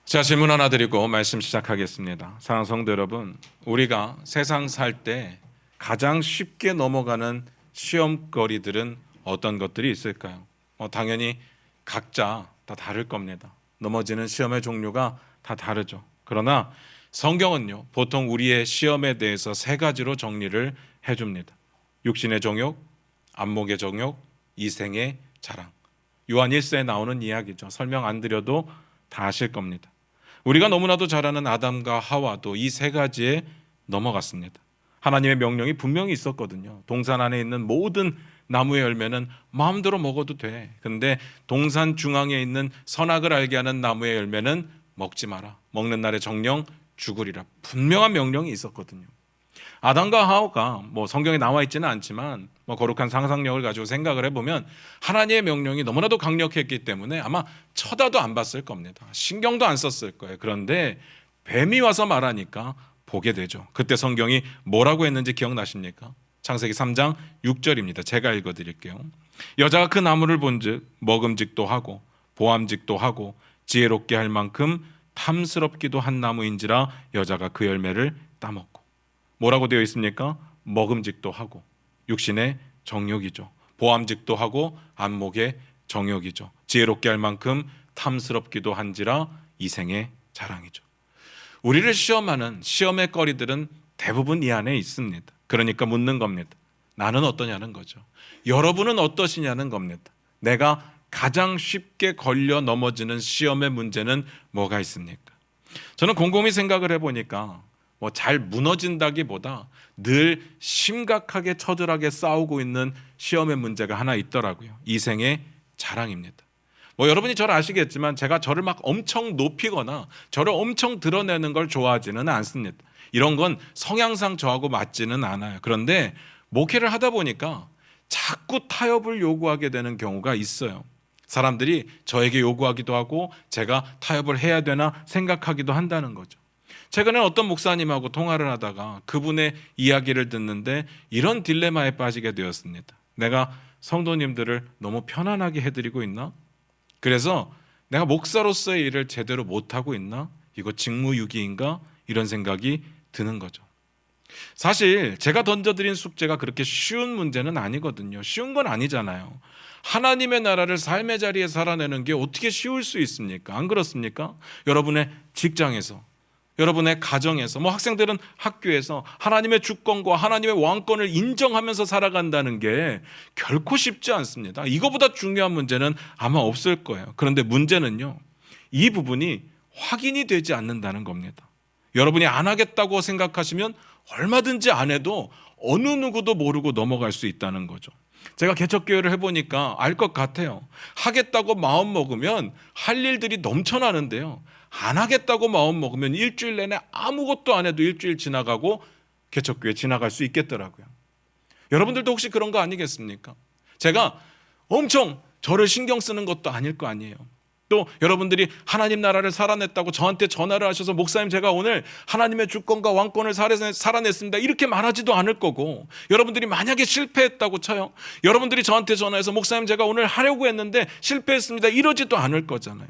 자, 질문 하나 드리고 말씀 시작하겠습니다. 사랑하는 성도 여러분, 우리가 세상 살 때 가장 쉽게 넘어가는 시험거리들은 어떤 것들이 있을까요? 당연히 각자 다 다를 겁니다. 넘어지는 시험의 종류가 다 다르죠. 그러나 성경은요, 보통 우리의 시험에 대해서 세 가지로 정리를 해줍니다. 육신의 정욕, 안목의 정욕, 이생의 자랑. 요한 1서에 나오는 이야기죠. 설명 안 드려도 다 아실 겁니다. 우리가 너무나도 잘 아는 아담과 하와도 이 세 가지에 넘어갔습니다. 하나님의 명령이 분명히 있었거든요. 동산 안에 있는 모든 나무의 열매는 마음대로 먹어도 돼. 그런데 동산 중앙에 있는 선악을 알게 하는 나무의 열매는 먹지 마라. 먹는 날에 정령 죽으리라. 분명한 명령이 있었거든요. 아담과 하와가 성경에 나와 있지는 않지만 거룩한 상상력을 가지고 생각을 해보면 하나님의 명령이 너무나도 강력했기 때문에 아마 쳐다도 안 봤을 겁니다. 신경도 안 썼을 거예요. 그런데 뱀이 와서 말하니까 보게 되죠. 그때 성경이 뭐라고 했는지 기억나십니까? 창세기 3장 6절입니다. 제가 읽어드릴게요. 여자가 그 나무를 본즉 먹음직도 하고 보암직도 하고 지혜롭게 할 만큼 탐스럽기도 한 나무인지라 여자가 그 열매를 따먹고. 뭐라고 되어 있습니까? 먹음직도 하고 육신의 정욕이죠. 보암직도 하고 안목의 정욕이죠. 지혜롭게 할 만큼 탐스럽기도 한지라 이생의 자랑이죠. 우리를 시험하는 시험의 거리들은 대부분 이 안에 있습니다. 그러니까 묻는 겁니다. 나는 어떠냐는 거죠. 여러분은 어떠시냐는 겁니다. 내가 가장 쉽게 걸려 넘어지는 시험의 문제는 뭐가 있습니까? 저는 곰곰이 생각을 해보니까 잘 무너진다기보다 늘 심각하게 처절하게 싸우고 있는 시험의 문제가 하나 있더라고요. 이생의 자랑입니다. 여러분이 저를 아시겠지만 제가 저를 막 엄청 높이거나 저를 엄청 드러내는 걸 좋아하지는 않습니다. 이런 건 성향상 저하고 맞지는 않아요. 그런데 목회를 하다 보니까 자꾸 타협을 요구하게 되는 경우가 있어요. 사람들이 저에게 요구하기도 하고 제가 타협을 해야 되나 생각하기도 한다는 거죠. 최근에 어떤 목사님하고 통화를 하다가 그분의 이야기를 듣는데 이런 딜레마에 빠지게 되었습니다. 내가 성도님들을 너무 편안하게 해드리고 있나? 그래서 내가 목사로서의 일을 제대로 못하고 있나? 이거 직무유기인가? 이런 생각이 드는 거죠. 사실 제가 던져드린 숙제가 그렇게 쉬운 문제는 아니거든요. 쉬운 건 아니잖아요. 하나님의 나라를 삶의 자리에 살아내는 게 어떻게 쉬울 수 있습니까? 안 그렇습니까? 여러분의 직장에서, 여러분의 가정에서, 학생들은 학교에서 하나님의 주권과 하나님의 왕권을 인정하면서 살아간다는 게 결코 쉽지 않습니다. 이거보다 중요한 문제는 아마 없을 거예요. 그런데 문제는요, 이 부분이 확인이 되지 않는다는 겁니다. 여러분이 안 하겠다고 생각하시면 얼마든지 안 해도 어느 누구도 모르고 넘어갈 수 있다는 거죠. 제가 개척교회를 해보니까 알 것 같아요. 하겠다고 마음 먹으면 할 일들이 넘쳐나는데요, 안 하겠다고 마음 먹으면 일주일 내내 아무것도 안 해도 일주일 지나가고 개척교회 지나갈 수 있겠더라고요. 여러분들도 혹시 그런 거 아니겠습니까? 제가 엄청 저를 신경 쓰는 것도 아닐 거 아니에요. 또 여러분들이 하나님 나라를 살아냈다고 저한테 전화를 하셔서 목사님 제가 오늘 하나님의 주권과 왕권을 살아냈습니다 이렇게 말하지도 않을 거고, 여러분들이 만약에 실패했다고 쳐요, 여러분들이 저한테 전화해서 목사님 제가 오늘 하려고 했는데 실패했습니다 이러지도 않을 거잖아요.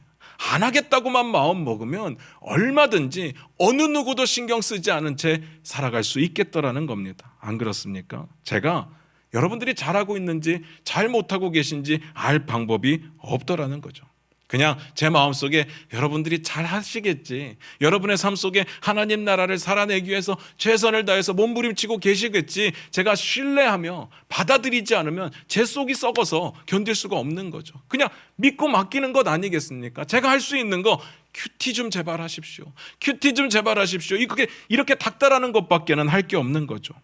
안 하겠다고만 마음 먹으면 얼마든지 어느 누구도 신경 쓰지 않은 채 살아갈 수 있겠더라는 겁니다. 안 그렇습니까? 제가 여러분들이 잘하고 있는지 잘 못하고 계신지 알 방법이 없더라는 거죠. 그냥 제 마음속에 여러분들이 잘 하시겠지, 여러분의 삶 속에 하나님 나라를 살아내기 위해서 최선을 다해서 몸부림치고 계시겠지, 제가 신뢰하며 받아들이지 않으면 제 속이 썩어서 견딜 수가 없는 거죠. 그냥 믿고 맡기는 것 아니겠습니까? 제가 할 수 있는 거 큐티 좀 제발 하십시오, 큐티 좀 제발 하십시오, 그게 이렇게 닥달하는 것밖에는 할 게 없는 거죠.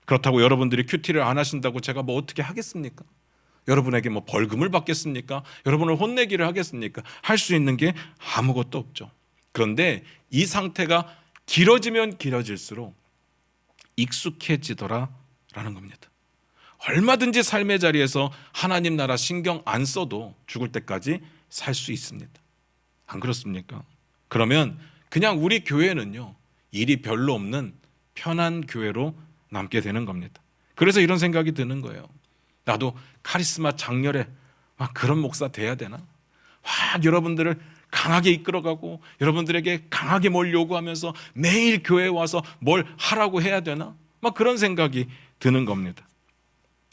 그렇다고 여러분들이 큐티를 안 하신다고 제가 어떻게 하겠습니까? 여러분에게 벌금을 받겠습니까? 여러분을 혼내기를 하겠습니까? 할 수 있는 게 아무것도 없죠. 그런데 이 상태가 길어지면 길어질수록 익숙해지더라라는 겁니다. 얼마든지 삶의 자리에서 하나님 나라 신경 안 써도 죽을 때까지 살 수 있습니다. 안 그렇습니까? 그러면 그냥 우리 교회는요, 일이 별로 없는 편한 교회로 남게 되는 겁니다. 그래서 이런 생각이 드는 거예요. 나도 카리스마 장렬해 그런 목사 돼야 되나? 여러분들을 강하게 이끌어가고 여러분들에게 강하게 뭘 요구하면서 매일 교회에 와서 뭘 하라고 해야 되나? 막 그런 생각이 드는 겁니다.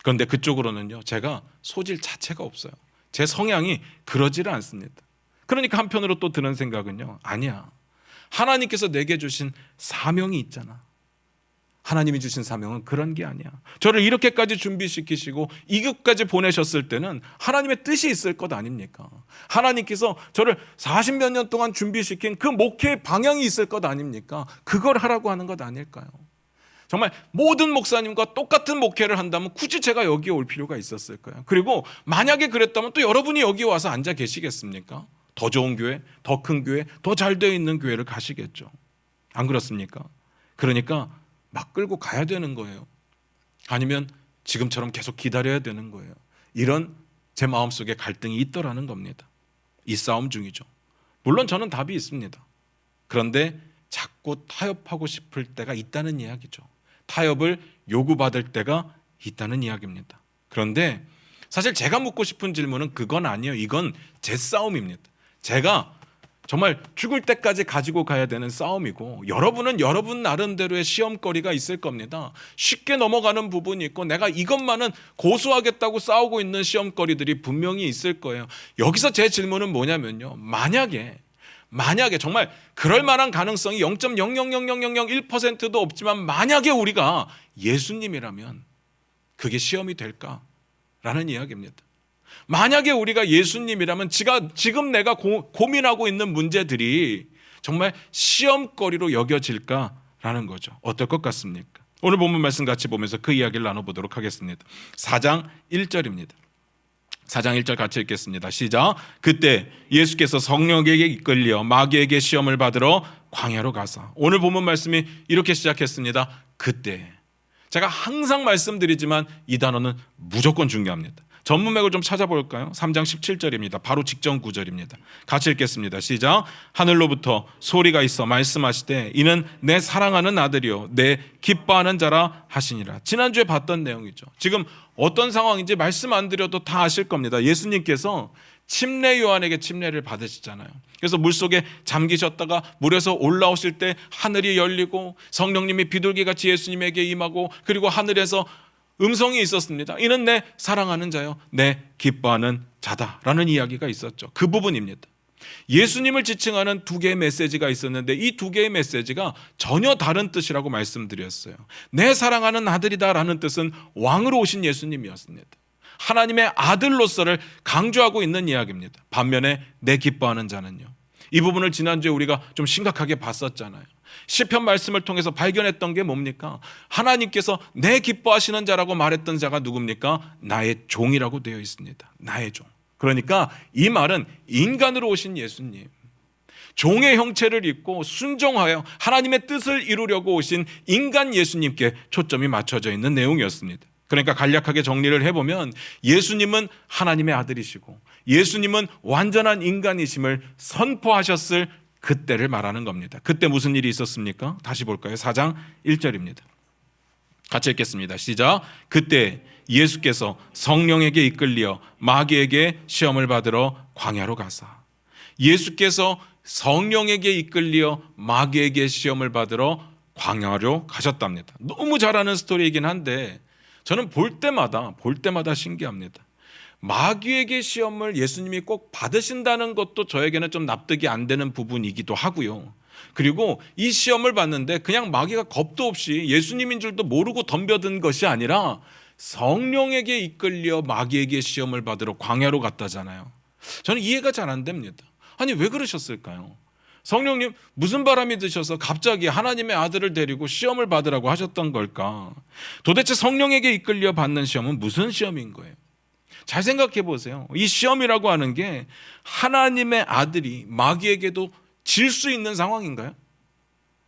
그런데 그쪽으로는요, 제가 소질 자체가 없어요. 제 성향이 그러지를 않습니다. 그러니까 한편으로 또 드는 생각은요, 아니야, 하나님께서 내게 주신 사명이 있잖아. 하나님이 주신 사명은 그런 게 아니야. 저를 이렇게까지 준비시키시고 이곳까지 보내셨을 때는 하나님의 뜻이 있을 것 아닙니까? 하나님께서 저를 40몇 년 동안 준비시킨 그 목회의 방향이 있을 것 아닙니까? 그걸 하라고 하는 것 아닐까요? 정말 모든 목사님과 똑같은 목회를 한다면 굳이 제가 여기에 올 필요가 있었을까요? 그리고 만약에 그랬다면 또 여러분이 여기 와서 앉아 계시겠습니까? 더 좋은 교회, 더 큰 교회, 더 잘 되어 있는 교회를 가시겠죠. 안 그렇습니까? 그러니까 막 끌고 가야 되는 거예요. 아니면 지금처럼 계속 기다려야 되는 거예요. 이런 제 마음속에 갈등이 있더라는 겁니다. 이 싸움 중이죠. 물론 저는 답이 있습니다. 그런데 자꾸 타협하고 싶을 때가 있다는 이야기죠. 타협을 요구받을 때가 있다는 이야기입니다. 그런데 사실 제가 묻고 싶은 질문은 그건 아니에요. 이건 제 싸움입니다. 제가 정말 죽을 때까지 가지고 가야 되는 싸움이고, 여러분은 여러분 나름대로의 시험거리가 있을 겁니다. 쉽게 넘어가는 부분이 있고 내가 이것만은 고수하겠다고 싸우고 있는 시험거리들이 분명히 있을 거예요. 여기서 제 질문은 뭐냐면요, 만약에 정말 그럴 만한 가능성이 0.0000001%도 없지만 만약에 우리가 예수님이라면 그게 시험이 될까라는 이야기입니다. 만약에 우리가 예수님이라면 지금 내가 고민하고 있는 문제들이 정말 시험거리로 여겨질까라는 거죠. 어떨 것 같습니까? 오늘 본문 말씀 같이 보면서 그 이야기를 나눠보도록 하겠습니다. 4장 1절입니다. 4장 1절 같이 읽겠습니다. 시작. 그때 예수께서 성령에게 이끌려 마귀에게 시험을 받으러 광야로 가사. 오늘 본문 말씀이 이렇게 시작했습니다. 그때. 제가 항상 말씀드리지만 이 단어는 무조건 중요합니다. 전문맥을 좀 찾아볼까요? 3장 17절입니다. 바로 직전 구절입니다. 같이 읽겠습니다. 시작. 하늘로부터 소리가 있어 말씀하시되 이는 내 사랑하는 아들이요 내 기뻐하는 자라 하시니라. 지난주에 봤던 내용이죠. 지금 어떤 상황인지 말씀 안 드려도 다 아실 겁니다. 예수님께서 침례 요한에게 침례를 받으시잖아요. 그래서 물속에 잠기셨다가 물에서 올라오실 때 하늘이 열리고 성령님이 비둘기같이 예수님에게 임하고, 그리고 하늘에서 음성이 있었습니다. 이는 내 사랑하는 자요 내 기뻐하는 자다라는 이야기가 있었죠. 그 부분입니다. 예수님을 지칭하는 두 개의 메시지가 있었는데 이 두 개의 메시지가 전혀 다른 뜻이라고 말씀드렸어요. 내 사랑하는 아들이다라는 뜻은 왕으로 오신 예수님이었습니다. 하나님의 아들로서를 강조하고 있는 이야기입니다. 반면에 내 기뻐하는 자는요, 이 부분을 지난주에 우리가 좀 심각하게 봤었잖아요. 시편 말씀을 통해서 발견했던 게 뭡니까? 하나님께서 내 기뻐하시는 자라고 말했던 자가 누굽니까? 나의 종이라고 되어 있습니다. 나의 종. 그러니까 이 말은 인간으로 오신 예수님, 종의 형체를 입고 순종하여 하나님의 뜻을 이루려고 오신 인간 예수님께 초점이 맞춰져 있는 내용이었습니다. 그러니까 간략하게 정리를 해보면 예수님은 하나님의 아들이시고 예수님은 완전한 인간이심을 선포하셨을 그때를 말하는 겁니다. 그때 무슨 일이 있었습니까? 다시 볼까요? 4장 1절입니다. 같이 읽겠습니다. 시작. 그때 예수께서 성령에게 이끌려 마귀에게 시험을 받으러 광야로 가사. 예수께서 성령에게 이끌려 마귀에게 시험을 받으러 광야로 가셨답니다. 너무 잘 아는 스토리이긴 한데 저는 볼 때마다 신기합니다. 마귀에게 시험을 예수님이 꼭 받으신다는 것도 저에게는 좀 납득이 안 되는 부분이기도 하고요. 그리고 이 시험을 받는데 그냥 마귀가 겁도 없이 예수님인 줄도 모르고 덤벼든 것이 아니라 성령에게 이끌려 마귀에게 시험을 받으러 광야로 갔다잖아요. 저는 이해가 잘 안 됩니다. 아니 왜 그러셨을까요? 성령님 무슨 바람이 드셔서 갑자기 하나님의 아들을 데리고 시험을 받으라고 하셨던 걸까? 도대체 성령에게 이끌려 받는 시험은 무슨 시험인 거예요? 잘 생각해 보세요. 이 시험이라고 하는 게 하나님의 아들이 마귀에게도 질 수 있는 상황인가요?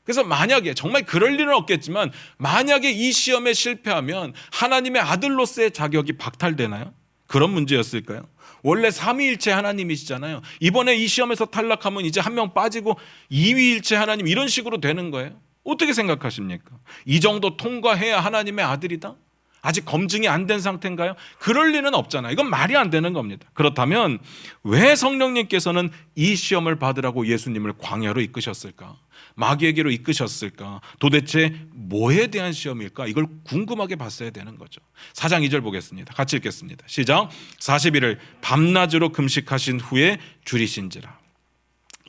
그래서 만약에, 정말 그럴 일은 없겠지만 만약에 이 시험에 실패하면 하나님의 아들로서의 자격이 박탈되나요? 그런 문제였을까요? 원래 삼위일체 하나님이시잖아요. 이번에 이 시험에서 탈락하면 이제 한 명 빠지고 이위일체 하나님 이런 식으로 되는 거예요. 어떻게 생각하십니까? 이 정도 통과해야 하나님의 아들이다? 아직 검증이 안 된 상태인가요? 그럴 리는 없잖아요. 이건 말이 안 되는 겁니다. 그렇다면 왜 성령님께서는 이 시험을 받으라고 예수님을 광야로 이끄셨을까? 마귀에게로 이끄셨을까? 도대체 뭐에 대한 시험일까? 이걸 궁금하게 봤어야 되는 거죠. 4장 2절 보겠습니다. 같이 읽겠습니다. 시작. 40일을 밤낮으로 금식하신 후에 줄이신지라.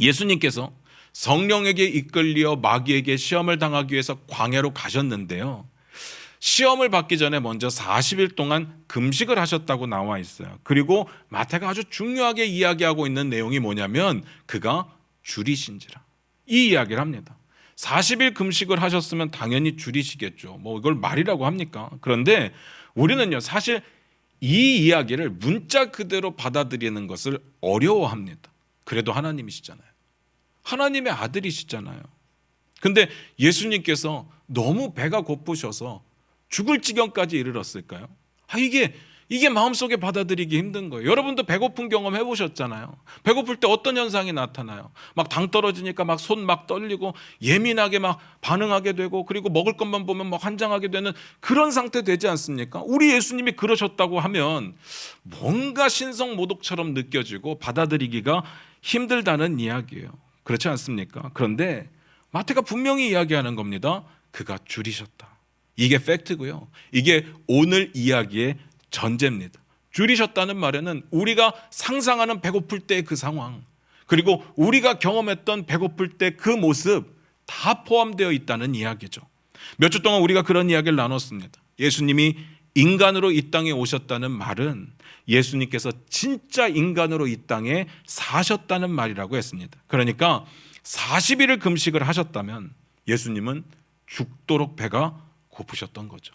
예수님께서 성령에게 이끌려 마귀에게 시험을 당하기 위해서 광야로 가셨는데요, 시험을 받기 전에 먼저 40일 동안 금식을 하셨다고 나와 있어요. 그리고 마태가 아주 중요하게 이야기하고 있는 내용이 뭐냐면 그가 줄이신지라, 이 이야기를 합니다. 40일 금식을 하셨으면 당연히 줄이시겠죠. 뭐 이걸 말이라고 합니까? 그런데 우리는요, 사실 이 이야기를 문자 그대로 받아들이는 것을 어려워합니다. 그래도 하나님이시잖아요. 하나님의 아들이시잖아요. 근데 예수님께서 너무 배가 고프셔서 죽을 지경까지 이르렀을까요? 이게 마음속에 받아들이기 힘든 거예요. 여러분도 배고픈 경험 해보셨잖아요. 배고플 때 어떤 현상이 나타나요? 막 당 떨어지니까 막 손 막 떨리고 예민하게 막 반응하게 되고, 그리고 먹을 것만 보면 막 환장하게 되는 그런 상태 되지 않습니까? 우리 예수님이 그러셨다고 하면 뭔가 신성모독처럼 느껴지고 받아들이기가 힘들다는 이야기예요. 그렇지 않습니까? 그런데 마태가 분명히 이야기하는 겁니다. 그가 줄이셨다. 이게 팩트고요. 이게 오늘 이야기의 전제입니다. 줄이셨다는 말에는 우리가 상상하는 배고플 때 그 상황, 그리고 우리가 경험했던 배고플 때 그 모습 다 포함되어 있다는 이야기죠. 몇 주 동안 우리가 그런 이야기를 나눴습니다. 예수님이 인간으로 이 땅에 오셨다는 말은 예수님께서 진짜 인간으로 이 땅에 사셨다는 말이라고 했습니다. 그러니까 40일을 금식을 하셨다면 예수님은 죽도록 배가 고프셨던 거죠.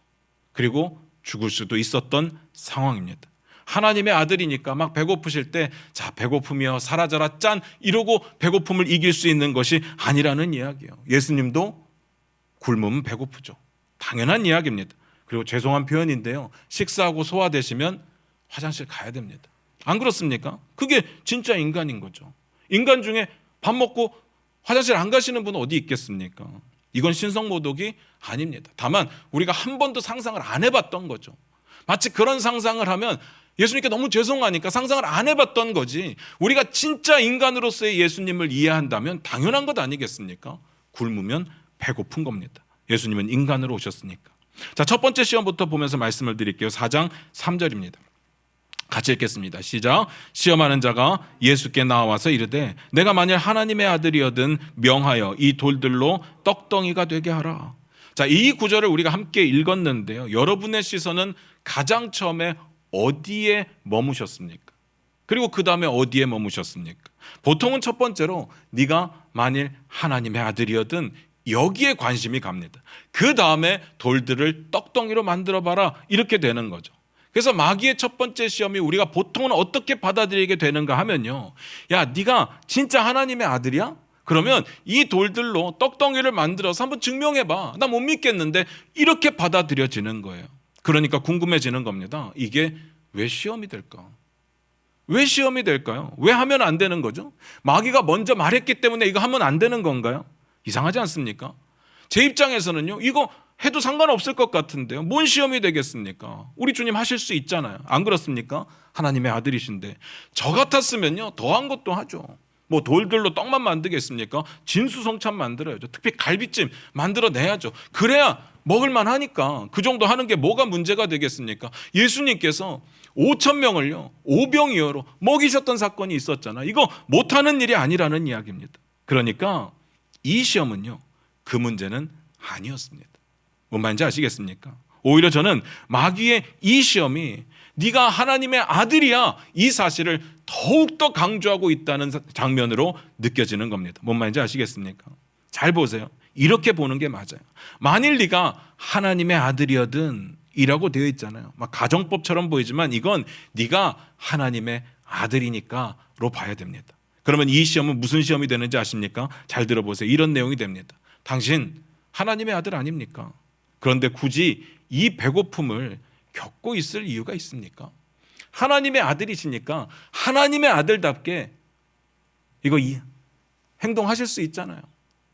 그리고 죽을 수도 있었던 상황입니다. 하나님의 아들이니까 막 배고프실 때 자, 배고프며 사라져라 짠 이러고 배고픔을 이길 수 있는 것이 아니라는 이야기예요. 예수님도 굶으면 배고프죠. 당연한 이야기입니다. 그리고 죄송한 표현인데요, 식사하고 소화되시면 화장실 가야 됩니다. 안 그렇습니까? 그게 진짜 인간인 거죠. 인간 중에 밥 먹고 화장실 안 가시는 분은 어디 있겠습니까? 이건 신성모독이 아닙니다. 다만 우리가 한 번도 상상을 안 해봤던 거죠. 마치 그런 상상을 하면 예수님께 너무 죄송하니까 상상을 안 해봤던 거지, 우리가 진짜 인간으로서의 예수님을 이해한다면 당연한 것 아니겠습니까? 굶으면 배고픈 겁니다. 예수님은 인간으로 오셨으니까. 자, 첫 번째 시험부터 보면서 말씀을 드릴게요. 4장 3절입니다. 같이 읽겠습니다. 시작. 시험하는 자가 예수께 나와서 이르되 내가 만일 하나님의 아들이거든 명하여 이 돌들로 떡덩이가 되게 하라. 자, 이 구절을 우리가 함께 읽었는데요, 여러분의 시선은 가장 처음에 어디에 머무셨습니까? 그리고 그 다음에 어디에 머무셨습니까? 보통은 첫 번째로 네가 만일 하나님의 아들이거든 여기에 관심이 갑니다. 그 다음에 돌들을 떡덩이로 만들어봐라 이렇게 되는 거죠. 그래서 마귀의 첫 번째 시험이 우리가 보통은 어떻게 받아들이게 되는가 하면요, 야, 네가 진짜 하나님의 아들이야? 그러면 이 돌들로 떡덩이를 만들어서 한번 증명해봐. 나 못 믿겠는데, 이렇게 받아들여지는 거예요. 그러니까 궁금해지는 겁니다. 이게 왜 시험이 될까? 왜 시험이 될까요? 왜 하면 안 되는 거죠? 마귀가 먼저 말했기 때문에 이거 하면 안 되는 건가요? 이상하지 않습니까? 제 입장에서는요, 이거 해도 상관없을 것 같은데요, 뭔 시험이 되겠습니까? 우리 주님 하실 수 있잖아요. 안 그렇습니까? 하나님의 아들이신데. 저 같았으면요 더한 것도 하죠. 뭐 돌들로 떡만 만들겠습니까? 진수성찬 만들어야죠. 특히 갈비찜 만들어내야죠. 그래야 먹을만 하니까. 그 정도 하는 게 뭐가 문제가 되겠습니까? 예수님께서 5,000명을요 오병이어로 먹이셨던 사건이 있었잖아요. 이거 못하는 일이 아니라는 이야기입니다. 그러니까 이 시험은요 그 문제는 아니었습니다. 뭔 말인지 아시겠습니까? 오히려 저는 마귀의 이 시험이 네가 하나님의 아들이야 이 사실을 더욱더 강조하고 있다는 장면으로 느껴지는 겁니다. 뭔 말인지 아시겠습니까? 잘 보세요. 이렇게 보는 게 맞아요. 만일 네가 하나님의 아들이거든 이라고 되어 있잖아요. 막 가정법처럼 보이지만 이건 네가 하나님의 아들이니까로 봐야 됩니다. 그러면 이 시험은 무슨 시험이 되는지 아십니까? 잘 들어보세요. 이런 내용이 됩니다. 당신 하나님의 아들 아닙니까? 그런데 굳이 이 배고픔을 겪고 있을 이유가 있습니까? 하나님의 아들이시니까 하나님의 아들답게 이거 행동하실 수 있잖아요.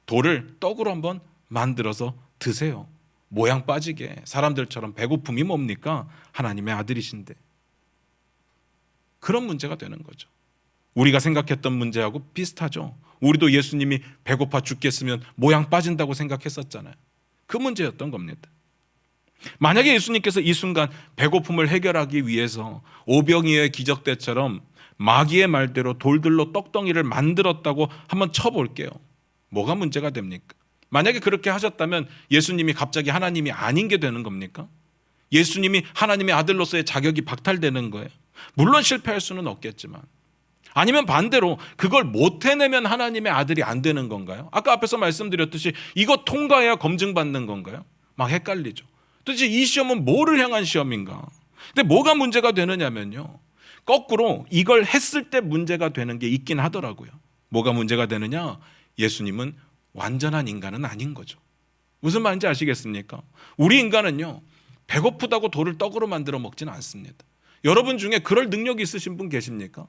돌을 떡으로 한번 만들어서 드세요. 모양 빠지게 사람들처럼 배고픔이 뭡니까? 하나님의 아들이신데. 그런 문제가 되는 거죠. 우리가 생각했던 문제하고 비슷하죠. 우리도 예수님이 배고파 죽겠으면 모양 빠진다고 생각했었잖아요. 그 문제였던 겁니다. 만약에 예수님께서 이 순간 배고픔을 해결하기 위해서 오병이어의 기적 때처럼 마귀의 말대로 돌들로 떡덩이를 만들었다고 한번 쳐볼게요. 뭐가 문제가 됩니까? 만약에 그렇게 하셨다면 예수님이 갑자기 하나님이 아닌 게 되는 겁니까? 예수님이 하나님의 아들로서의 자격이 박탈되는 거예요. 물론 실패할 수는 없겠지만, 아니면 반대로 그걸 못 해내면 하나님의 아들이 안 되는 건가요? 아까 앞에서 말씀드렸듯이 이거 통과해야 검증받는 건가요? 막 헷갈리죠. 도대체 이 시험은 뭐를 향한 시험인가? 근데 뭐가 문제가 되느냐면요, 거꾸로 이걸 했을 때 문제가 되는 게 있긴 하더라고요. 뭐가 문제가 되느냐? 예수님은 완전한 인간은 아닌 거죠. 무슨 말인지 아시겠습니까? 우리 인간은요, 배고프다고 돌을 떡으로 만들어 먹지는 않습니다. 여러분 중에 그럴 능력이 있으신 분 계십니까?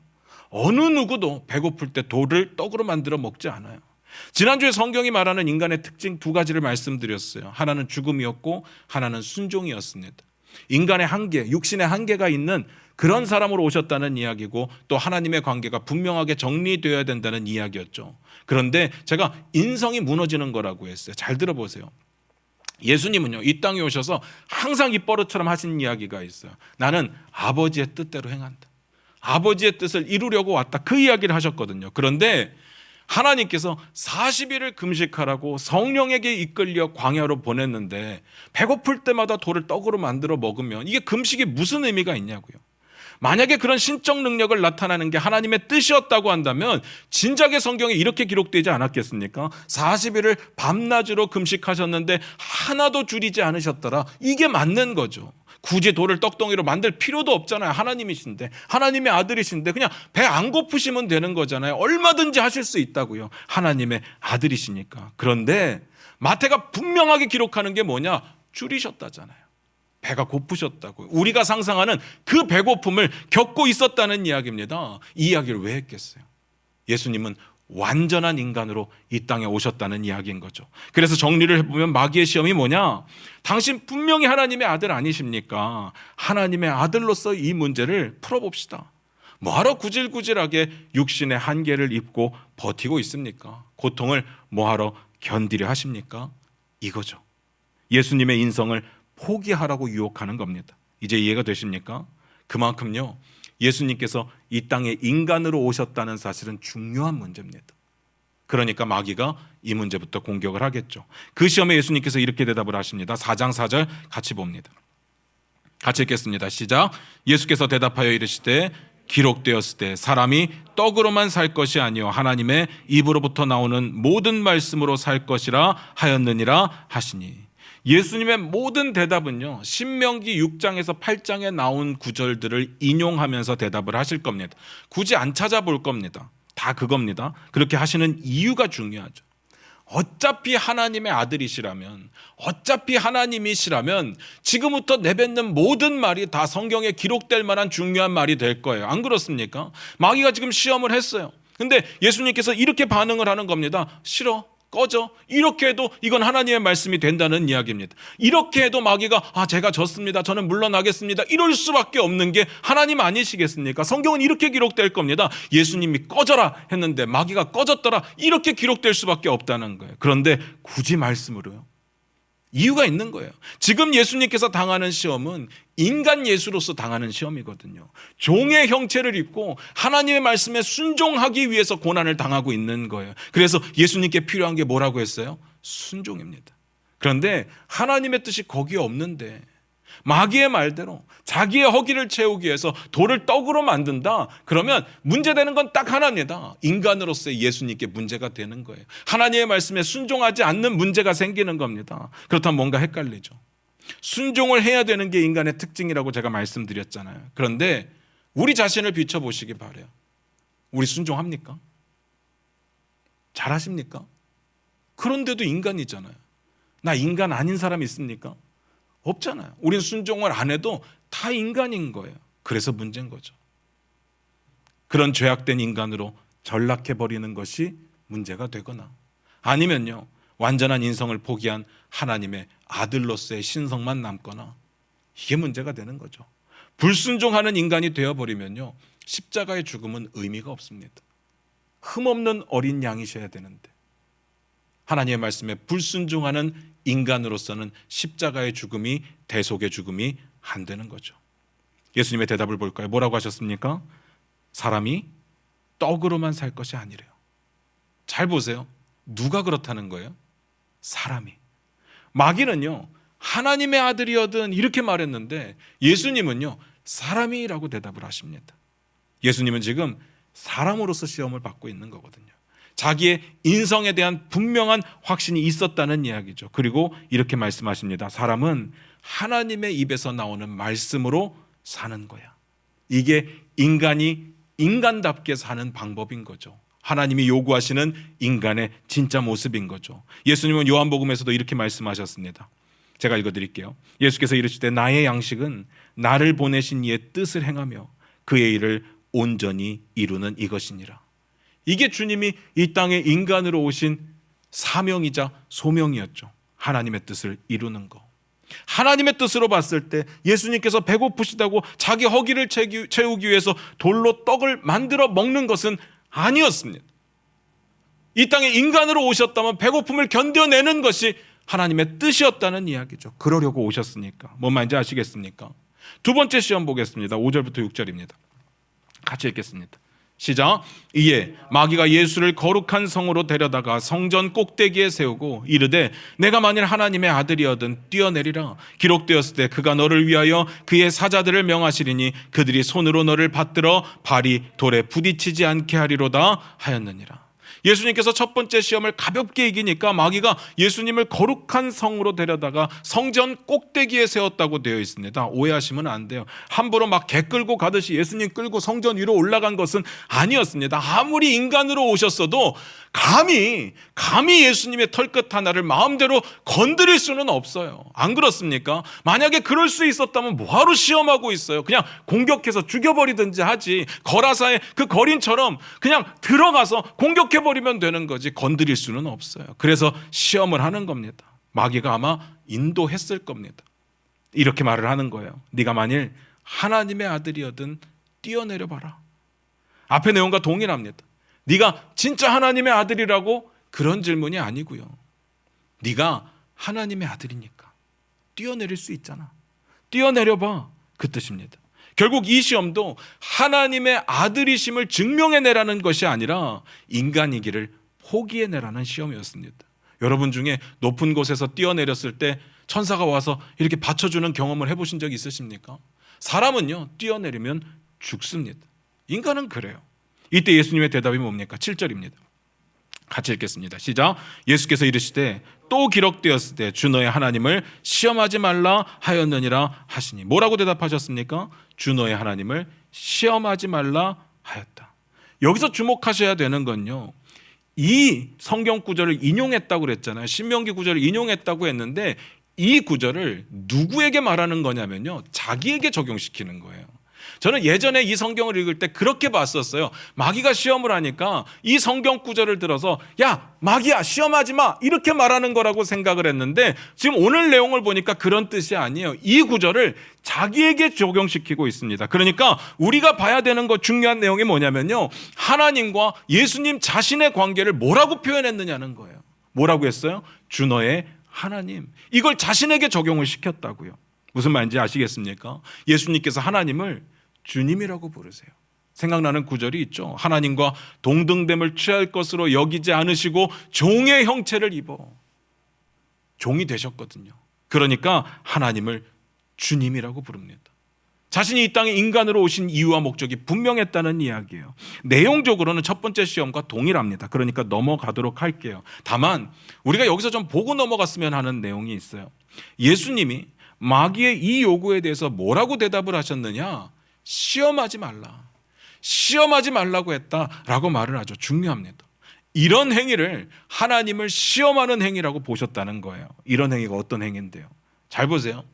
어느 누구도 배고플 때 돌을 떡으로 만들어 먹지 않아요. 지난주에 성경이 말하는 인간의 특징 두 가지를 말씀드렸어요. 하나는 죽음이었고 하나는 순종이었습니다. 인간의 한계, 육신의 한계가 있는 그런 사람으로 오셨다는 이야기고, 또 하나님의 관계가 분명하게 정리되어야 된다는 이야기였죠. 그런데 제가 인성이 무너지는 거라고 했어요. 잘 들어보세요. 예수님은요, 이 땅에 오셔서 항상 입버릇처럼 하신 이야기가 있어요. 나는 아버지의 뜻대로 행한다. 아버지의 뜻을 이루려고 왔다. 그 이야기를 하셨거든요. 그런데 하나님께서 40일을 금식하라고 성령에게 이끌려 광야로 보냈는데 배고플 때마다 돌을 떡으로 만들어 먹으면 이게 금식이 무슨 의미가 있냐고요. 만약에 그런 신적 능력을 나타나는 게 하나님의 뜻이었다고 한다면 진작에 성경에 이렇게 기록되지 않았겠습니까? 40일을 밤낮으로 금식하셨는데 하나도 줄이지 않으셨더라. 이게 맞는 거죠. 굳이 돌을 떡덩이로 만들 필요도 없잖아요. 하나님이신데, 하나님의 아들이신데 그냥 배 안 고프시면 되는 거잖아요. 얼마든지 하실 수 있다고요. 하나님의 아들이시니까. 그런데 마태가 분명하게 기록하는 게 뭐냐? 줄이셨다잖아요. 배가 고프셨다고요. 우리가 상상하는 그 배고픔을 겪고 있었다는 이야기입니다. 이 이야기를 왜 했겠어요? 예수님은 완전한 인간으로 이 땅에 오셨다는 이야기인 거죠. 그래서 정리를 해보면 마귀의 시험이 뭐냐? 당신 분명히 하나님의 아들 아니십니까? 하나님의 아들로서 이 문제를 풀어봅시다. 뭐하러 구질구질하게 육신의 한계를 입고 버티고 있습니까? 고통을 뭐하러 견디려 하십니까? 이거죠. 예수님의 인성을 포기하라고 유혹하는 겁니다. 이제 이해가 되십니까? 그만큼요, 예수님께서 이 땅에 인간으로 오셨다는 사실은 중요한 문제입니다. 그러니까 마귀가 이 문제부터 공격을 하겠죠. 그 시험에 예수님께서 이렇게 대답을 하십니다. 4장 4절 같이 봅니다. 같이 읽겠습니다. 시작. 예수께서 대답하여 이르시되 기록되었을 때 사람이 떡으로만 살 것이 아니요 하나님의 입으로부터 나오는 모든 말씀으로 살 것이라 하였느니라 하시니. 예수님의 모든 대답은요, 신명기 6장에서 8장에 나온 구절들을 인용하면서 대답을 하실 겁니다. 굳이 안 찾아볼 겁니다. 다 그겁니다. 그렇게 하시는 이유가 중요하죠. 어차피 하나님의 아들이시라면, 어차피 하나님이시라면 지금부터 내뱉는 모든 말이 다 성경에 기록될 만한 중요한 말이 될 거예요. 안 그렇습니까? 마귀가 지금 시험을 했어요. 근데 예수님께서 이렇게 반응을 하는 겁니다. 싫어, 꺼져. 이렇게 해도 이건 하나님의 말씀이 된다는 이야기입니다. 이렇게 해도 마귀가 제가 졌습니다, 저는 물러나겠습니다, 이럴 수밖에 없는 게 하나님 아니시겠습니까? 성경은 이렇게 기록될 겁니다. 예수님이 꺼져라 했는데 마귀가 꺼졌더라, 이렇게 기록될 수밖에 없다는 거예요. 그런데 굳이 말씀으로요? 이유가 있는 거예요. 지금 예수님께서 당하는 시험은 인간 예수로서 당하는 시험이거든요. 종의 형체를 입고 하나님의 말씀에 순종하기 위해서 고난을 당하고 있는 거예요. 그래서 예수님께 필요한 게 뭐라고 했어요? 순종입니다. 그런데 하나님의 뜻이 거기에 없는데 마귀의 말대로 자기의 허기를 채우기 위해서 돌을 떡으로 만든다? 그러면 문제되는 건 딱 하나입니다. 인간으로서의 예수님께 문제가 되는 거예요. 하나님의 말씀에 순종하지 않는 문제가 생기는 겁니다. 그렇다면 뭔가 헷갈리죠. 순종을 해야 되는 게 인간의 특징이라고 제가 말씀드렸잖아요. 그런데 우리 자신을 비춰보시기 바라요. 우리 순종합니까? 잘하십니까? 그런데도 인간이잖아요. 나 인간 아닌 사람 있습니까? 없잖아요. 우린 순종을 안 해도 다 인간인 거예요. 그래서 문제인 거죠. 그런 죄악된 인간으로 전락해버리는 것이 문제가 되거나, 아니면요, 완전한 인성을 포기한 하나님의 아들로서의 신성만 남거나, 이게 문제가 되는 거죠. 불순종하는 인간이 되어버리면요, 십자가의 죽음은 의미가 없습니다. 흠없는 어린 양이셔야 되는데, 하나님의 말씀에 불순종하는 인간으로서는 십자가의 죽음이, 대속의 죽음이 안 되는 거죠. 예수님의 대답을 볼까요? 뭐라고 하셨습니까? 사람이 떡으로만 살 것이 아니래요. 잘 보세요. 누가 그렇다는 거예요? 사람이. 마귀는요, 하나님의 아들이거든 이렇게 말했는데, 예수님은요, 사람이라고 대답을 하십니다. 예수님은 지금 사람으로서 시험을 받고 있는 거거든요. 자기의 인성에 대한 분명한 확신이 있었다는 이야기죠. 그리고 이렇게 말씀하십니다. 사람은 하나님의 입에서 나오는 말씀으로 사는 거야. 이게 인간이 인간답게 사는 방법인 거죠. 하나님이 요구하시는 인간의 진짜 모습인 거죠. 예수님은 요한복음에서도 이렇게 말씀하셨습니다. 제가 읽어드릴게요. 예수께서 이르시되 나의 양식은 나를 보내신 이의 뜻을 행하며 그의 일을 온전히 이루는 이것이니라. 이게 주님이 이 땅에 인간으로 오신 사명이자 소명이었죠. 하나님의 뜻을 이루는 거. 하나님의 뜻으로 봤을 때 예수님께서 배고프시다고 자기 허기를 채우기 위해서 돌로 떡을 만들어 먹는 것은 아니었습니다. 이 땅에 인간으로 오셨다면 배고픔을 견뎌내는 것이 하나님의 뜻이었다는 이야기죠. 그러려고 오셨으니까. 뭔 말인지 아시겠습니까? 두 번째 시험 보겠습니다. 5절부터 6절입니다. 같이 읽겠습니다. 시작. 이에 마귀가 예수를 거룩한 성으로 데려다가 성전 꼭대기에 세우고 이르되 내가 만일 하나님의 아들이거든 뛰어내리라. 기록되었을 때 그가 너를 위하여 그의 사자들을 명하시리니 그들이 손으로 너를 받들어 발이 돌에 부딪히지 않게 하리로다 하였느니라. 예수님께서 첫 번째 시험을 가볍게 이기니까 마귀가 예수님을 거룩한 성으로 데려다가 성전 꼭대기에 세웠다고 되어 있습니다. 오해하시면 안 돼요. 함부로 막 개 끌고 가듯이 예수님 끌고 성전 위로 올라간 것은 아니었습니다. 아무리 인간으로 오셨어도 감히 예수님의 털끝 하나를 마음대로 건드릴 수는 없어요. 안 그렇습니까? 만약에 그럴 수 있었다면 뭐하러 시험하고 있어요? 그냥 공격해서 죽여버리든지 하지. 거라사의 그 거린처럼 그냥 들어가서 공격해버리면 되는 거지. 건드릴 수는 없어요. 그래서 시험을 하는 겁니다. 마귀가 아마 인도했을 겁니다. 이렇게 말을 하는 거예요. 네가 만일 하나님의 아들이거든 뛰어내려 봐라. 앞의 내용과 동일합니다. 네가 진짜 하나님의 아들이라고? 그런 질문이 아니고요. 네가 하나님의 아들이니까 뛰어내릴 수 있잖아. 뛰어내려봐. 그 뜻입니다. 결국 이 시험도 하나님의 아들이심을 증명해내라는 것이 아니라 인간이기를 포기해내라는 시험이었습니다. 여러분 중에 높은 곳에서 뛰어내렸을 때 천사가 와서 이렇게 받쳐주는 경험을 해보신 적 있으십니까? 사람은요, 뛰어내리면 죽습니다. 인간은 그래요. 이때 예수님의 대답이 뭡니까? 7절입니다. 같이 읽겠습니다. 시작. 예수께서 이르시되 또 기록되었을 때 주 너의 하나님을 시험하지 말라 하였느니라 하시니. 뭐라고 대답하셨습니까? 주 너의 하나님을 시험하지 말라 하였다. 여기서 주목하셔야 되는 건요, 이 성경 구절을 인용했다고 그랬잖아요. 신명기 구절을 인용했다고 했는데 이 구절을 누구에게 말하는 거냐면요, 자기에게 적용시키는 거예요. 저는 예전에 이 성경을 읽을 때 그렇게 봤었어요. 마귀가 시험을 하니까 이 성경 구절을 들어서 야, 마귀야, 시험하지 마, 이렇게 말하는 거라고 생각을 했는데 지금 오늘 내용을 보니까 그런 뜻이 아니에요. 이 구절을 자기에게 적용시키고 있습니다. 그러니까 우리가 봐야 되는 거 중요한 내용이 뭐냐면요, 하나님과 예수님 자신의 관계를 뭐라고 표현했느냐는 거예요. 뭐라고 했어요? 주 너의 하나님. 이걸 자신에게 적용을 시켰다고요. 무슨 말인지 아시겠습니까? 예수님께서 하나님을 주님이라고 부르세요. 생각나는 구절이 있죠. 하나님과 동등됨을 취할 것으로 여기지 않으시고 종의 형체를 입어 종이 되셨거든요. 그러니까 하나님을 주님이라고 부릅니다. 자신이 이 땅에 인간으로 오신 이유와 목적이 분명했다는 이야기예요. 내용적으로는 첫 번째 시험과 동일합니다. 그러니까 넘어가도록 할게요. 다만 우리가 여기서 좀 보고 넘어갔으면 하는 내용이 있어요. 예수님이 마귀의 이 요구에 대해서 뭐라고 대답을 하셨느냐? 시험하지 말라. 시험하지 말라고 했다라고 말을 하죠. 중요합니다. 이런 행위를 하나님을 시험하는 행위라고 보셨다는 거예요. 이런 행위가 어떤 행위인데요? 잘 보세요.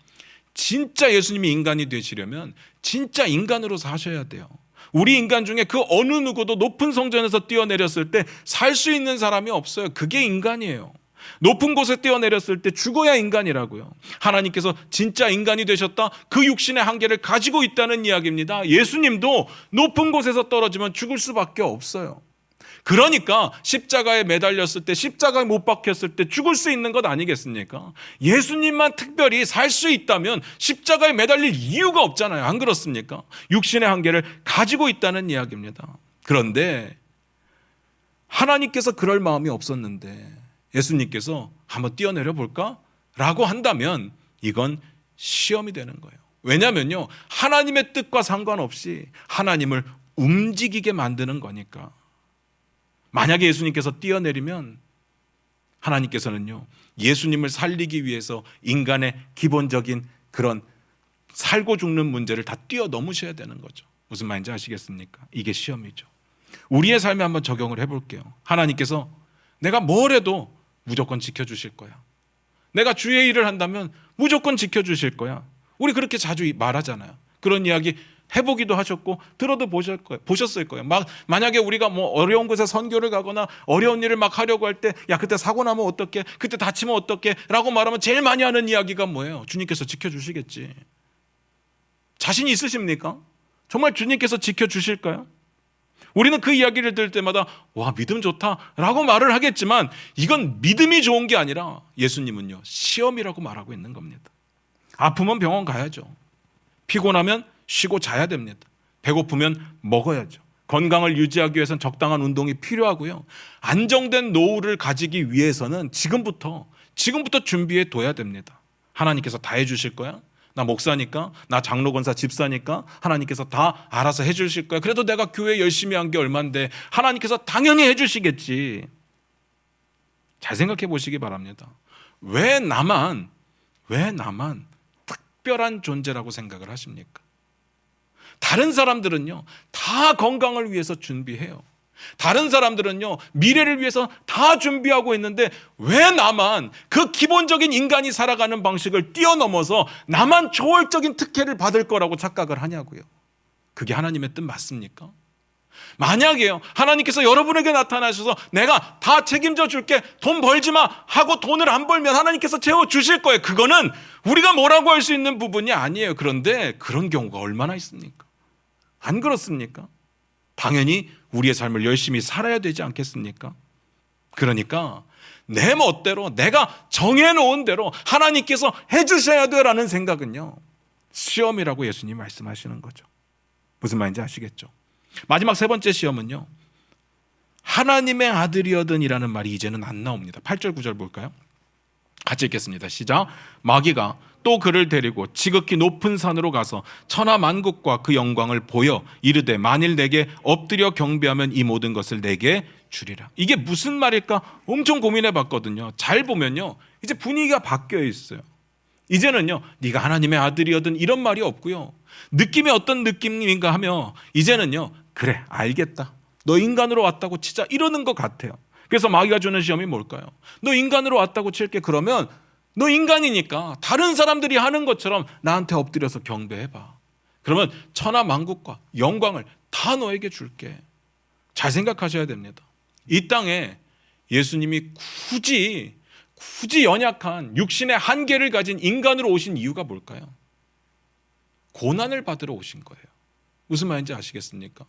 진짜 예수님이 인간이 되시려면 진짜 인간으로 사셔야 돼요. 우리 인간 중에 그 어느 누구도 높은 성전에서 뛰어내렸을 때 살 수 있는 사람이 없어요. 그게 인간이에요. 높은 곳에 뛰어내렸을 때 죽어야 인간이라고요. 하나님께서 진짜 인간이 되셨다. 그 육신의 한계를 가지고 있다는 이야기입니다. 예수님도 높은 곳에서 떨어지면 죽을 수밖에 없어요. 그러니까 십자가에 매달렸을 때, 십자가에 못 박혔을 때 죽을 수 있는 것 아니겠습니까? 예수님만 특별히 살 수 있다면 십자가에 매달릴 이유가 없잖아요. 안 그렇습니까? 육신의 한계를 가지고 있다는 이야기입니다. 그런데 하나님께서 그럴 마음이 없었는데 예수님께서 한번 뛰어내려 볼까? 라고 한다면 이건 시험이 되는 거예요. 왜냐면요, 하나님의 뜻과 상관없이 하나님을 움직이게 만드는 거니까. 만약에 예수님께서 뛰어내리면 하나님께서는요, 예수님을 살리기 위해서 인간의 기본적인 그런 살고 죽는 문제를 다 뛰어넘으셔야 되는 거죠. 무슨 말인지 아시겠습니까? 이게 시험이죠. 우리의 삶에 한번 적용을 해볼게요. 하나님께서 내가 뭘 해도 무조건 지켜주실 거야. 내가 주의 일을 한다면 무조건 지켜주실 거야. 우리 그렇게 자주 말하잖아요. 그런 이야기 해보기도 하셨고 들어도 보셨을 거예요. 만약에 우리가 뭐 어려운 곳에 선교를 가거나 어려운 일을 막 하려고 할 때, 야 그때 사고 나면 어떡해, 그때 다치면 어떡해 라고 말하면 제일 많이 하는 이야기가 뭐예요? 주님께서 지켜주시겠지. 자신이 있으십니까? 정말 주님께서 지켜주실까요? 우리는 그 이야기를 들을 때마다 와 믿음 좋다 라고 말을 하겠지만 이건 믿음이 좋은 게 아니라 예수님은요 시험이라고 말하고 있는 겁니다. 아프면 병원 가야죠. 피곤하면 쉬고 자야 됩니다. 배고프면 먹어야죠. 건강을 유지하기 위해서는 적당한 운동이 필요하고요. 안정된 노후를 가지기 위해서는 지금부터 준비해 둬야 됩니다. 하나님께서 다 해주실 거야? 나 목사니까, 나 장로 권사 집사니까 하나님께서 다 알아서 해주실 거야. 그래도 내가 교회 열심히 한 게 얼만데 하나님께서 당연히 해주시겠지. 잘 생각해 보시기 바랍니다. 왜 나만 특별한 존재라고 생각을 하십니까? 다른 사람들은요 다 건강을 위해서 준비해요. 다른 사람들은요 미래를 위해서 다 준비하고 있는데 왜 나만 그 기본적인 인간이 살아가는 방식을 뛰어넘어서 나만 초월적인 특혜를 받을 거라고 착각을 하냐고요. 그게 하나님의 뜻 맞습니까? 만약에요 하나님께서 여러분에게 나타나셔서 내가 다 책임져 줄게, 돈 벌지 마 하고 돈을 안 벌면 하나님께서 채워주실 거예요. 그거는 우리가 뭐라고 할 수 있는 부분이 아니에요. 그런데 그런 경우가 얼마나 있습니까? 안 그렇습니까? 당연히 우리의 삶을 열심히 살아야 되지 않겠습니까? 그러니까 내 멋대로 내가 정해놓은 대로 하나님께서 해주셔야 돼라는 생각은요 시험이라고 예수님 말씀하시는 거죠. 무슨 말인지 아시겠죠? 마지막 세 번째 시험은요 하나님의 아들이여든이라는 말이 이제는 안 나옵니다. 8절 9절 볼까요? 같이 읽겠습니다. 시작. 마귀가 또 그를 데리고 지극히 높은 산으로 가서 천하 만국과 그 영광을 보여 이르되 만일 내게 엎드려 경배하면 이 모든 것을 내게 주리라. 이게 무슨 말일까 엄청 고민해 봤거든요. 잘 보면요 이제 분위기가 바뀌어 있어요. 이제는요 네가 하나님의 아들이여든 이런 말이 없고요. 느낌이 어떤 느낌인가 하며 이제는요 그래 알겠다, 너 인간으로 왔다고 치자 이러는 것 같아요. 그래서 마귀가 주는 시험이 뭘까요? 너 인간으로 왔다고 칠게. 그러면 너 인간이니까 다른 사람들이 하는 것처럼 나한테 엎드려서 경배해봐. 그러면 천하 만국과 영광을 다 너에게 줄게. 잘 생각하셔야 됩니다. 이 땅에 예수님이 굳이 연약한 육신의 한계를 가진 인간으로 오신 이유가 뭘까요? 고난을 받으러 오신 거예요. 무슨 말인지 아시겠습니까?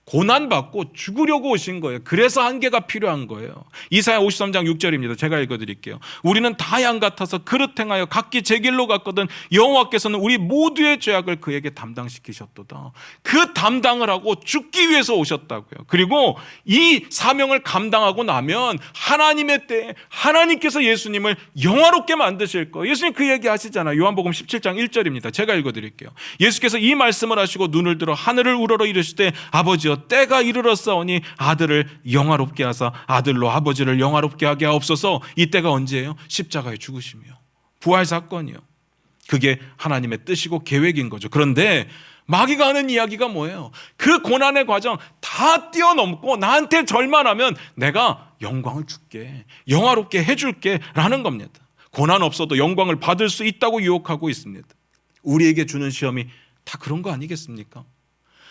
고난받고 죽으려고 오신 거예요. 그래서 한계가 필요한 거예요. 이사야 53장 6절입니다. 제가 읽어드릴게요. 우리는 다 양 같아서 그릇 행하여 각기 제 길로 갔거든 여호와께서는 우리 모두의 죄악을 그에게 담당시키셨도다. 그 담당을 하고 죽기 위해서 오셨다고요. 그리고 이 사명을 감당하고 나면 하나님의 때에 하나님께서 예수님을 영화롭게 만드실 거예요. 예수님 그 얘기 하시잖아요. 요한복음 17장 1절입니다. 제가 읽어드릴게요. 예수께서 이 말씀을 하시고 눈을 들어 하늘을 우러러 이르시되 아버지여 때가 이르렀사오니 아들을 영화롭게 하사 아들로 아버지를 영화롭게 하게 하옵소서. 이 때가 언제예요? 십자가에 죽으시며 부활 사건이요. 그게 하나님의 뜻이고 계획인 거죠. 그런데 마귀가 하는 이야기가 뭐예요? 그 고난의 과정 다 뛰어넘고 나한테 절만 하면 내가 영광을 줄게, 영화롭게 해줄게 라는 겁니다. 고난 없어도 영광을 받을 수 있다고 유혹하고 있습니다. 우리에게 주는 시험이 다 그런 거 아니겠습니까?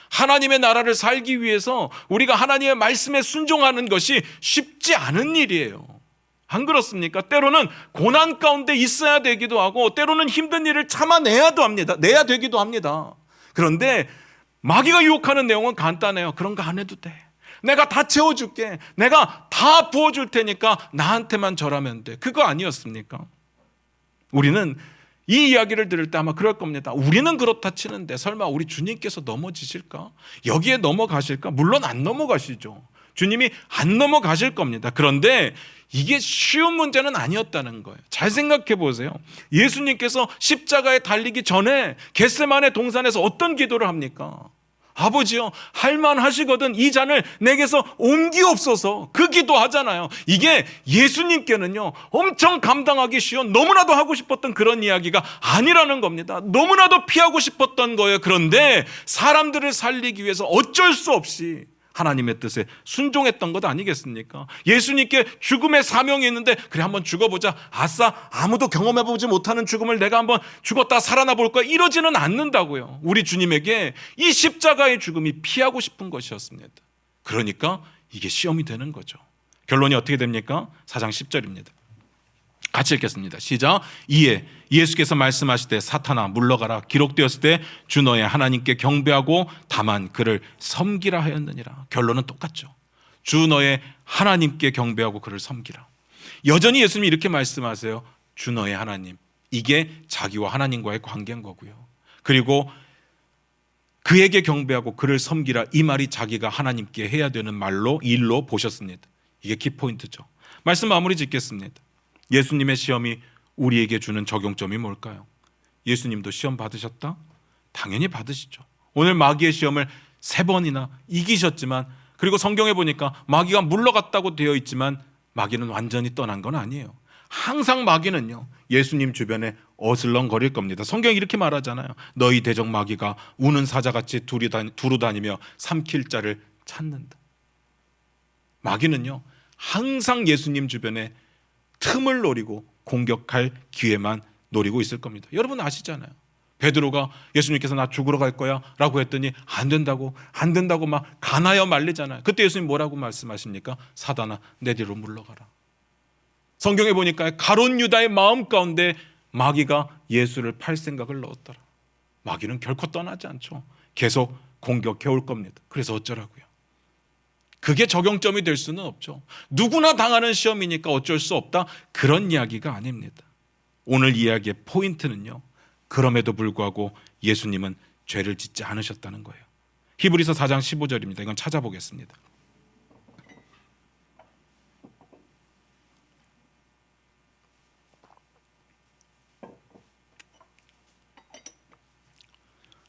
하나님의 나라를 살기 위해서 우리가 하나님의 말씀에 순종하는 것이 쉽지 않은 일이에요. 안 그렇습니까? 때로는 고난 가운데 있어야 되기도 하고 때로는 힘든 일을 내야 되기도 합니다. 그런데 마귀가 유혹하는 내용은 간단해요. 그런 거 안 해도 돼. 내가 다 채워줄게. 내가 다 부어줄 테니까 나한테만 절하면 돼. 그거 아니었습니까? 우리는 이 이야기를 들을 때 아마 그럴 겁니다. 우리는 그렇다 치는데 설마 우리 주님께서 넘어지실까? 여기에 넘어가실까? 물론 안 넘어가시죠. 주님이 안 넘어가실 겁니다. 그런데 이게 쉬운 문제는 아니었다는 거예요. 잘 생각해 보세요. 예수님께서 십자가에 달리기 전에 겟세마네 동산에서 어떤 기도를 합니까? 아버지요, 할만하시거든 이 잔을 내게서 옮기옵소서. 그 기도하잖아요. 이게 예수님께는요 엄청 감당하기 쉬운, 너무나도 하고 싶었던 그런 이야기가 아니라는 겁니다. 너무나도 피하고 싶었던 거예요. 그런데 사람들을 살리기 위해서 어쩔 수 없이 하나님의 뜻에 순종했던 것 아니겠습니까? 예수님께 죽음의 사명이 있는데 그래 한번 죽어보자. 아싸, 아무도 경험해보지 못하는 죽음을 내가 한번 죽었다 살아나 볼까? 이러지는 않는다고요. 우리 주님에게 이 십자가의 죽음이 피하고 싶은 것이었습니다. 그러니까 이게 시험이 되는 거죠. 결론이 어떻게 됩니까? 4장 10절입니다. 같이 읽겠습니다. 시작. 이에 예수께서 말씀하시되 사탄아 물러가라. 기록되었을 때 주 너의 하나님께 경배하고 다만 그를 섬기라 하였느니라. 결론은 똑같죠. 주 너의 하나님께 경배하고 그를 섬기라. 여전히 예수님이 이렇게 말씀하세요. 주 너의 하나님. 이게 자기와 하나님과의 관계인 거고요. 그리고 그에게 경배하고 그를 섬기라. 이 말이 자기가 하나님께 해야 되는 말로 일로 보셨습니다. 이게 키포인트죠. 말씀 마무리 짓겠습니다. 예수님의 시험이 우리에게 주는 적용점이 뭘까요? 예수님도 시험 받으셨다? 당연히 받으시죠. 오늘 마귀의 시험을 3번이나 이기셨지만, 그리고 성경에 보니까 마귀가 물러갔다고 되어 있지만 마귀는 완전히 떠난 건 아니에요. 항상 마귀는요 예수님 주변에 어슬렁거릴 겁니다. 성경이 이렇게 말하잖아요. 너희 대적 마귀가 우는 사자같이 두루 다니며 삼킬 자를 찾는다. 마귀는요 항상 예수님 주변에 틈을 노리고 공격할 기회만 노리고 있을 겁니다. 여러분 아시잖아요. 베드로가 예수님께서 나 죽으러 갈 거야 라고 했더니 안 된다고 막 가나여 말리잖아요. 그때 예수님 뭐라고 말씀하십니까? 사단아 내 뒤로 물러가라. 성경에 보니까 가룟 유다의 마음 가운데 마귀가 예수를 팔 생각을 넣었더라. 마귀는 결코 떠나지 않죠. 계속 공격해 올 겁니다. 그래서 어쩌라고요? 그게 적용점이 될 수는 없죠. 누구나 당하는 시험이니까 어쩔 수 없다, 그런 이야기가 아닙니다. 오늘 이야기의 포인트는요 그럼에도 불구하고 예수님은 죄를 짓지 않으셨다는 거예요. 히브리서 4장 15절입니다. 이건 찾아보겠습니다.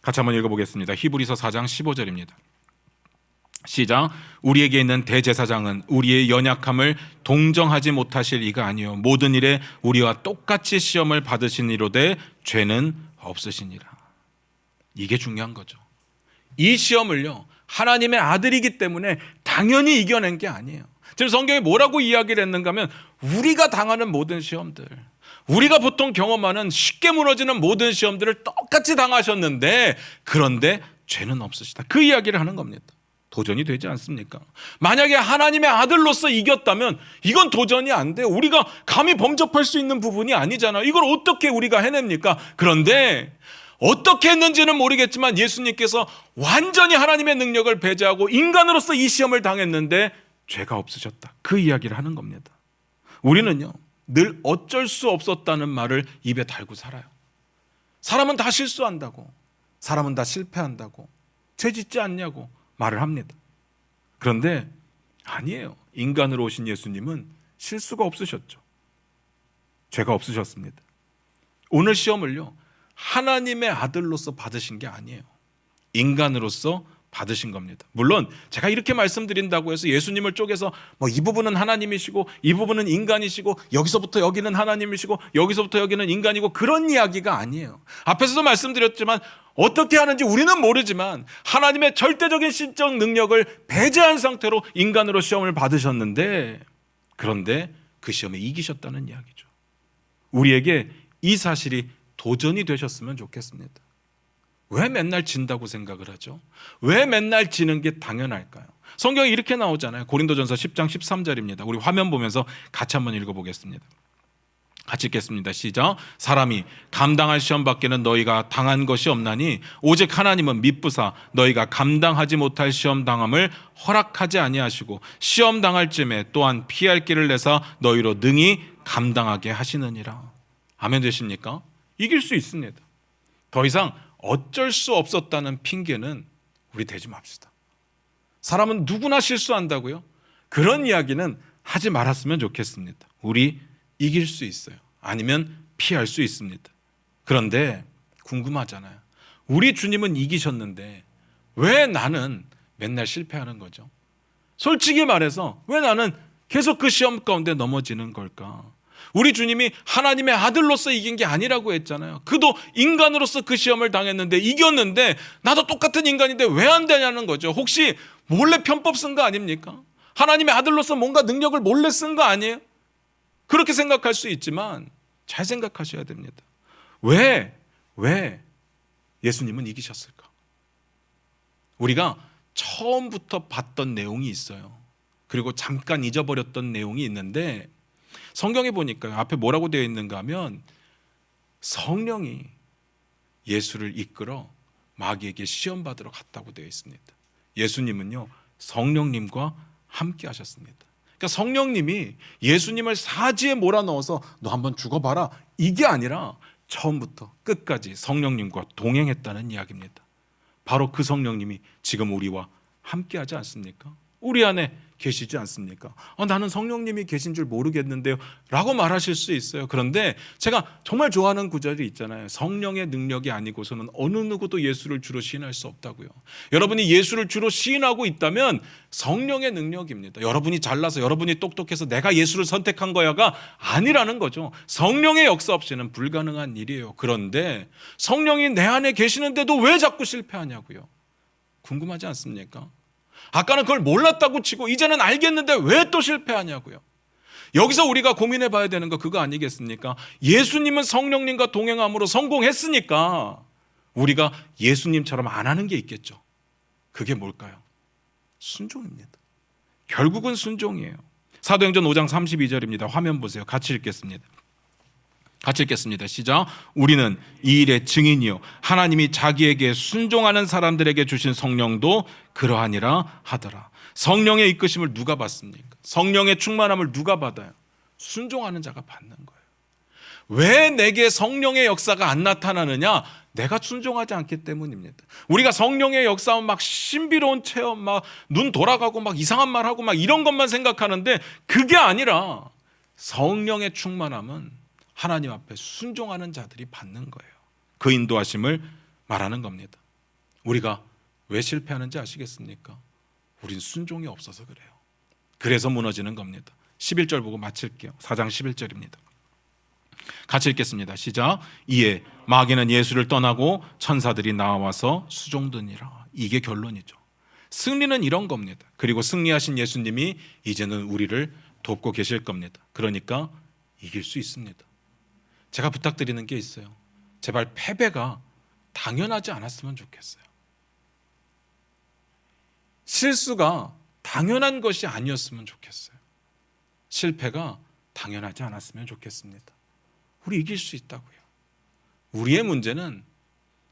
같이 한번 읽어보겠습니다. 히브리서 4장 15절입니다. 시작. 우리에게 있는 대제사장은 우리의 연약함을 동정하지 못하실 이가 아니요 모든 일에 우리와 똑같이 시험을 받으시니로되 죄는 없으시니라. 이게 중요한 거죠. 이 시험을요 하나님의 아들이기 때문에 당연히 이겨낸 게 아니에요. 지금 성경에 뭐라고 이야기를 했는가 하면 우리가 당하는 모든 시험들, 우리가 보통 경험하는 쉽게 무너지는 모든 시험들을 똑같이 당하셨는데 그런데 죄는 없으시다. 그 이야기를 하는 겁니다. 도전이 되지 않습니까? 만약에 하나님의 아들로서 이겼다면 이건 도전이 안 돼요. 우리가 감히 범접할 수 있는 부분이 아니잖아요. 이걸 어떻게 우리가 해냅니까? 그런데 어떻게 했는지는 모르겠지만 예수님께서 완전히 하나님의 능력을 배제하고 인간으로서 이 시험을 당했는데 죄가 없으셨다. 그 이야기를 하는 겁니다. 우리는요 늘 어쩔 수 없었다는 말을 입에 달고 살아요. 사람은 다 실수한다고, 사람은 다 실패한다고, 죄 짓지 않냐고 말을 합니다. 그런데 아니에요. 인간으로 오신 예수님은 실수가 없으셨죠. 죄가 없으셨습니다. 오늘 시험을요 하나님의 아들로서 받으신 게 아니에요. 인간으로서 받으신 겁니다. 물론 제가 이렇게 말씀드린다고 해서 예수님을 쪼개서 이 부분은 하나님이시고 이 부분은 인간이시고 여기서부터 여기는 하나님이시고 여기서부터 여기는 인간이고 그런 이야기가 아니에요. 앞에서도 말씀드렸지만 어떻게 하는지 우리는 모르지만 하나님의 절대적인 신적 능력을 배제한 상태로 인간으로 시험을 받으셨는데, 그런데 그 시험에 이기셨다는 이야기죠. 우리에게 이 사실이 도전이 되셨으면 좋겠습니다. 왜 맨날 진다고 생각을 하죠? 왜 맨날 지는 게 당연할까요? 성경에 이렇게 나오잖아요. 고린도전서 10장 13절입니다. 우리 화면 보면서 같이 한번 읽어보겠습니다. 같이 읽겠습니다. 시작. 사람이 감당할 시험 밖에는 너희가 당한 것이 없나니 오직 하나님은 미쁘사 너희가 감당하지 못할 시험 당함을 허락하지 아니하시고 시험 당할 쯤에 또한 피할 길을 내사 너희로 능히 감당하게 하시느니라. 아멘 되십니까? 이길 수 있습니다. 더 이상 어쩔 수 없었다는 핑계는 우리 대지 맙시다. 사람은 누구나 실수한다고요? 그런 이야기는 하지 말았으면 좋겠습니다. 우리 이길 수 있어요. 아니면 피할 수 있습니다. 그런데 궁금하잖아요. 우리 주님은 이기셨는데 왜 나는 맨날 실패하는 거죠? 솔직히 말해서 왜 나는 계속 그 시험 가운데 넘어지는 걸까? 우리 주님이 하나님의 아들로서 이긴 게 아니라고 했잖아요. 그도 인간으로서 그 시험을 당했는데 이겼는데 나도 똑같은 인간인데 왜 안 되냐는 거죠. 혹시 몰래 편법 쓴 거 아닙니까? 하나님의 아들로서 뭔가 능력을 몰래 쓴 거 아니에요? 그렇게 생각할 수 있지만 잘 생각하셔야 됩니다. 왜 예수님은 이기셨을까? 우리가 처음부터 봤던 내용이 있어요. 그리고 잠깐 잊어버렸던 내용이 있는데 성경에 보니까 앞에 뭐라고 되어 있는가 하면 성령이 예수를 이끌어 마귀에게 시험 받으러 갔다고 되어 있습니다. 예수님은요 성령님과 함께 하셨습니다. 그러니까 성령님이 예수님을 사지에 몰아넣어서 너 한번 죽어봐라 이게 아니라 처음부터 끝까지 성령님과 동행했다는 이야기입니다. 바로 그 성령님이 지금 우리와 함께 하지 않습니까? 우리 안에 계시지 않습니까? 나는 성령님이 계신 줄 모르겠는데요 라고 말하실 수 있어요. 그런데 제가 정말 좋아하는 구절이 있잖아요. 성령의 능력이 아니고서는 어느 누구도 예수를 주로 시인할 수 없다고요. 여러분이 예수를 주로 시인하고 있다면 성령의 능력입니다. 여러분이 잘나서 여러분이 똑똑해서 내가 예수를 선택한 거야가 아니라는 거죠. 성령의 역사 없이는 불가능한 일이에요. 그런데 성령이 내 안에 계시는데도 왜 자꾸 실패하냐고요. 궁금하지 않습니까? 아까는 그걸 몰랐다고 치고 이제는 알겠는데 왜 또 실패하냐고요. 여기서 우리가 고민해 봐야 되는 거 그거 아니겠습니까? 예수님은 성령님과 동행함으로 성공했으니까 우리가 예수님처럼 안 하는 게 있겠죠. 그게 뭘까요? 순종입니다. 결국은 순종이에요. 사도행전 5장 32절입니다. 화면 보세요. 같이 읽겠습니다. 시작. 우리는 이 일의 증인이요 하나님이 자기에게 순종하는 사람들에게 주신 성령도 그러하니라 하더라. 성령의 이끄심을 누가 받습니까? 성령의 충만함을 누가 받아요? 순종하는 자가 받는 거예요. 왜 내게 성령의 역사가 안 나타나느냐? 내가 순종하지 않기 때문입니다. 우리가 성령의 역사는 막 신비로운 체험, 막 눈 돌아가고 막 이상한 말하고 막 이런 것만 생각하는데 그게 아니라 성령의 충만함은 하나님 앞에 순종하는 자들이 받는 거예요. 그 인도하심을 말하는 겁니다. 우리가 왜 실패하는지 아시겠습니까? 우린 순종이 없어서 그래요. 그래서 무너지는 겁니다. 11절 보고 마칠게요. 4장 11절입니다. 같이 읽겠습니다. 시작. 이에 마귀는 예수를 떠나고 천사들이 나와서 수종드니라. 이게 결론이죠. 승리는 이런 겁니다. 그리고 승리하신 예수님이 이제는 우리를 돕고 계실 겁니다. 그러니까 이길 수 있습니다. 제가 부탁드리는 게 있어요. 제발 패배가 당연하지 않았으면 좋겠어요. 실수가 당연한 것이 아니었으면 좋겠어요. 실패가 당연하지 않았으면 좋겠습니다. 우리 이길 수 있다고요. 우리의 문제는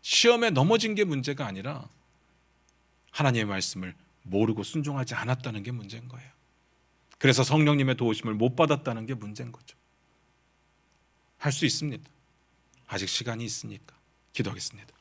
시험에 넘어진 게 문제가 아니라 하나님의 말씀을 모르고 순종하지 않았다는 게 문제인 거예요. 그래서 성령님의 도우심을 못 받았다는 게 문제인 거죠. 할 수 있습니다. 아직 시간이 있으니까 기도하겠습니다.